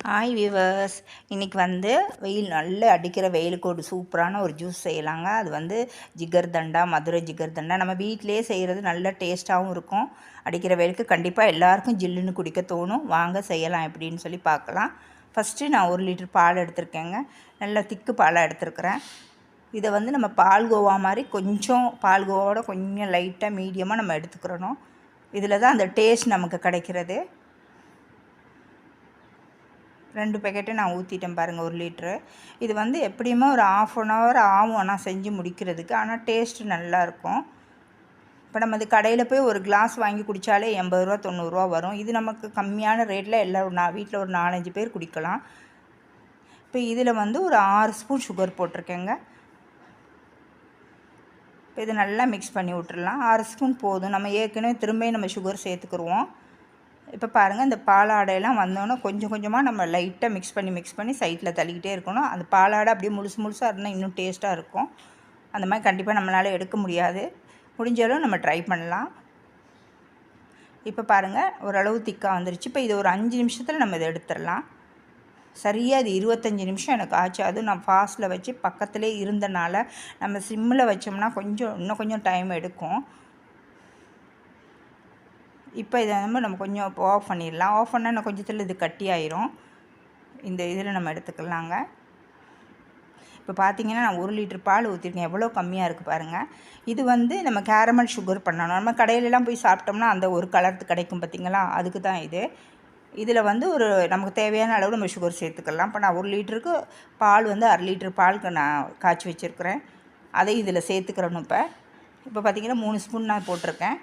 Hi viewers, இன்றைக்கி வந்து வெயில் நல்லா அடிக்கிற வெயிலுக்கு ஒரு சூப்பரான ஒரு ஜூஸ் செய்யலாங்க. அது வந்து ஜிகர்தண்டா, மதுரை ஜிகர்தண்டா. நம்ம வீட்டிலே செய்கிறது நல்ல டேஸ்ட்டாகவும் இருக்கும். அடிக்கிற வெயிலுக்கு கண்டிப்பாக எல்லாருக்கும் ஜில்லுன்னு குடிக்க தோணும். வாங்க செய்யலாம் எப்படின்னு சொல்லி பார்க்கலாம். ஃபஸ்ட்டு நான் 1 லிட்டர் பால் எடுத்திருக்கேங்க. நல்ல திக்கு பாலாக எடுத்துருக்கிறேன். இதை வந்து நம்ம பால்கோவா மாதிரி கொஞ்சம் பால்கோவாவோட கொஞ்சம் லைட்டாக மீடியமாக நம்ம எடுத்துக்கிறணும். இதில் தான் அந்த டேஸ்ட் நமக்கு கிடைக்கிறது. 2 பேக்கெட்டு நான் ஊற்றிட்டேன் பாருங்கள், 1 லிட்ரு. இது வந்து எப்படியுமே ஒரு 1/2 ஹவர் ஆகும் ஆனால் செஞ்சு முடிக்கிறதுக்கு. ஆனால் டேஸ்ட்டு நல்லாயிருக்கும். இப்போ நம்ம இது கடையில் போய் ஒரு கிளாஸ் வாங்கி குடித்தாலே 80 ரூபா 90 ரூபா வரும். இது நமக்கு கம்மியான ரேட்டில் எல்லோரும் வீட்டில் ஒரு 4-5 பேர் குடிக்கலாம். இப்போ இதில் வந்து ஒரு 6 ஸ்பூன் சுகர் போட்டிருக்கேங்க. இப்போ இது நல்லா மிக்ஸ் பண்ணி விட்டுறலாம். 6 ஸ்பூன் போதும். நம்ம ஏற்கனவே திரும்ப நம்ம சுகர் சேர்த்துக்குருவோம். இப்போ பாருங்கள், இந்த பாலாடையெல்லாம் வந்தோன்னே கொஞ்சம் கொஞ்சமாக நம்ம லைட்டாக மிக்ஸ் பண்ணி சைடில் தள்ளிக்கிட்டே இருக்கணும். அந்த பாலாடை அப்படியே முழுசாக இருந்தால் இன்னும் டேஸ்ட்டாக இருக்கும். அந்த மாதிரி கண்டிப்பாக நம்மளால் எடுக்க முடியாது. முடிஞ்சாலும் நம்ம ட்ரை பண்ணலாம். இப்போ பாருங்கள், ஓரளவு திக்காக வந்துருச்சு. இப்போ இது ஒரு 5 நிமிஷத்தில் நம்ம இதை எடுத்துடலாம். சரியாக இது 25 நிமிஷம் எனக்கு ஆச்சு. அதுவும் நான் ஃபாஸ்ட்டில் வச்சு பக்கத்துலேயே இருந்தனால, நம்ம சிம்மில் வச்சோம்னா இன்னும் கொஞ்சம் டைம் எடுக்கும். இப்போ இதை நம்ம கொஞ்சம் ஆஃப் பண்ணிடலாம். ஆஃப் பண்ணால் இன்னும் கொஞ்சத்தில் இது கட்டி ஆயிரும். இந்த இதில் நம்ம எடுத்துக்கலாங்க. இப்போ பார்த்தீங்கன்னா நான் 1 லிட்டர் பால் ஊற்றிருக்கேன். எவ்வளோ கம்மியாக இருக்குது பாருங்கள். இது வந்து நம்ம கேரமல் சுகர் பண்ணணும். நம்ம கடையிலலாம் போய் சாப்பிட்டோம்னா அந்த ஒரு கலர் கிடைக்கும் பார்த்திங்களா, அதுக்கு தான் இது. இதில் வந்து நமக்கு தேவையான அளவு நம்ம சுகர் சேர்த்துக்கலாம். இப்போ நான் 1 லிட்டருக்கு பால் வந்து 1/2 லிட்டர் பாலுக்கு நான் காய்ச்சி வச்சுருக்கிறேன். அதையும் இதில் சேர்த்துக்கிறணும். இப்போ பார்த்திங்கன்னா 3 ஸ்பூன் நான் போட்டிருக்கேன்.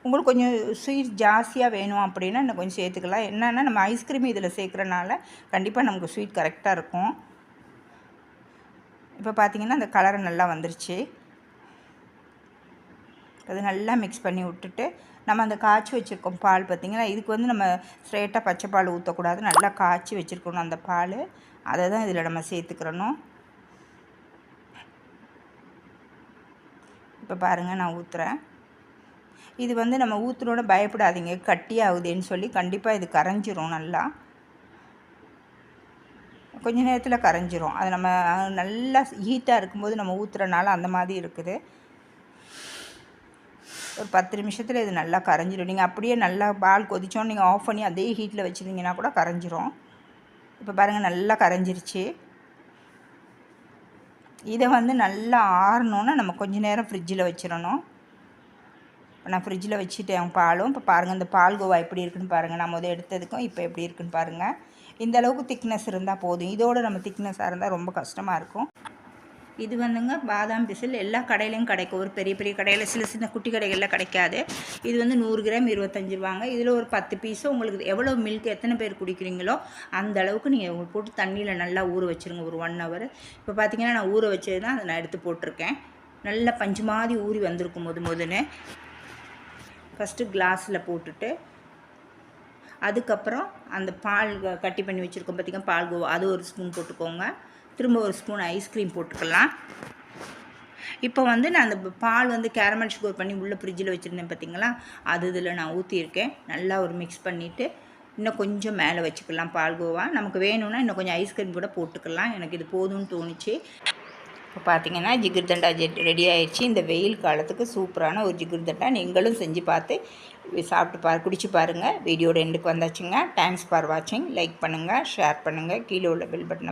உங்களுக்கு கொஞ்சம் ஸ்வீட் ஜாஸ்தியாக வேணும் அப்படின்னா இன்னும் கொஞ்சம் சேர்த்துக்கலாம். என்னென்னா நம்ம ஐஸ்கிரீம் இதில் சேர்க்குறனால கண்டிப்பாக நமக்கு ஸ்வீட் கரெக்டாக இருக்கும். இப்போ பார்த்திங்கன்னா அந்த கலர் நல்லா வந்துருச்சு. அது நல்லா மிக்ஸ் பண்ணி விட்டுட்டு நம்ம அந்த காய்ச்சி வச்சுருக்கோம் பால் பார்த்திங்கன்னா, இதுக்கு வந்து நம்ம ஸ்ட்ரெயிட்டாக பச்சை பால் ஊற்றக்கூடாது. நல்லா காய்ச்சி வச்சுருக்கணும் அந்த பால். அதை தான் இதில் நம்ம சேர்த்துக்கிறணும். இப்போ பாருங்கள், நான் ஊற்றுறேன். இது வந்து நம்ம ஊற்றுனோட பயப்படாதீங்க, கட்டியாகுதுன்னு சொல்லி. கண்டிப்பாக இது கரைஞ்சிரும். கொஞ்ச நேரத்தில் கரைஞ்சிரும். அது நம்ம நல்லா ஹீட்டாக இருக்கும்போது நம்ம ஊற்றுறனால அந்த மாதிரி இருக்குது. ஒரு 10 நிமிஷத்தில் இது நல்லா கரைஞ்சிரும். நீங்கள் அப்படியே நல்லா பால் கொதிச்சோன்னு நீங்கள் ஆஃப் பண்ணி அதே ஹீட்டில் வச்சுருந்தீங்கன்னா கூட கரைஞ்சிரும். இப்போ பாருங்கள், நல்லா கரைஞ்சிருச்சு. இதை வந்து நல்லா ஆறணுன்னா நம்ம கொஞ்சம் நேரம் ஃப்ரிட்ஜில் வச்சிடணும். நான் ஃப்ரிட்ஜில் வச்சுட்டேன் பாலும். இப்போ பாருங்கள், இந்த பால்கோவா எப்படி இருக்குன்னு பாருங்கள். நான் எடுத்ததுக்கும் இப்போ எப்படி இருக்குன்னு பாருங்கள். இந்த அளவுக்கு திக்னஸ் இருந்தால் போதும். இதோடு நம்ம திக்னஸாக இருந்தால் ரொம்ப கஷ்டமாக இருக்கும். இது வந்துங்க பாதாம் பிசில் எல்லா கடையிலையும் கிடைக்கும். ஒரு பெரிய பெரிய கடையில், சின்ன குட்டி கடைகளில் கிடைக்காது. இது வந்து 100 கிராம் 25 ரூபாங்க. இதில் ஒரு 10 பீஸு உங்களுக்கு எவ்வளோ மில்க் எத்தனை பேர் குடிக்கிறீங்களோ அந்த அளவுக்கு நீங்கள் போட்டு தண்ணியில் நல்லா ஊற வச்சுருங்க ஒரு 1 ஹவர். இப்போ பார்த்தீங்கன்னா நான் ஊற வச்சது தான் அதை நான் எடுத்து போட்டிருக்கேன். நல்லா பஞ்சு மாதிரி ஊறி வந்திருக்கும் முதன்னு. ஃபஸ்ட்டு கிளாஸில் போட்டுட்டு அதுக்கப்புறம் அந்த பால் கட்டி பண்ணி வச்சுருக்கோம் பார்த்திங்கன்னா பால்கோவா, அது 1 ஸ்பூன் போட்டுக்கோங்க. திரும்ப 1 ஸ்பூன் ஐஸ்கிரீம் போட்டுக்கலாம். இப்போ வந்து நான் அந்த பால் வந்து கேரமல் சுகர் பண்ணி உள்ளே ஃப்ரிட்ஜில் வச்சுருந்தேன் பார்த்திங்களா, அது இதில் நான் ஊற்றியிருக்கேன். நல்லா ஒரு மிக்ஸ் பண்ணிவிட்டு இன்னும் கொஞ்சம் மேலே வச்சுக்கலாம் பால்கோவா. நமக்கு வேணும்னா இன்னும் கொஞ்சம் ஐஸ்கிரீம் கூட போட்டுக்கலாம். எனக்கு இது போதும்னு தோணுச்சு. இப்போ பார்த்தீங்கன்னா ஜிகர்தண்டா ரெடி ஆயிடுச்சு. இந்த வெயில் காலத்துக்கு சூப்பரான ஒரு ஜிகர்தண்டா நீங்களும் செஞ்சு பார்த்து சாப்பிட்டு குடிச்சு பாருங்கள். வீடியோட எண்டுக்கு வந்தாச்சுங்க. தேங்க்ஸ் ஃபார் வாட்சிங். லைக் பண்ணுங்கள், ஷேர் பண்ணுங்கள், கீழே உள்ள பெல் பட்டனை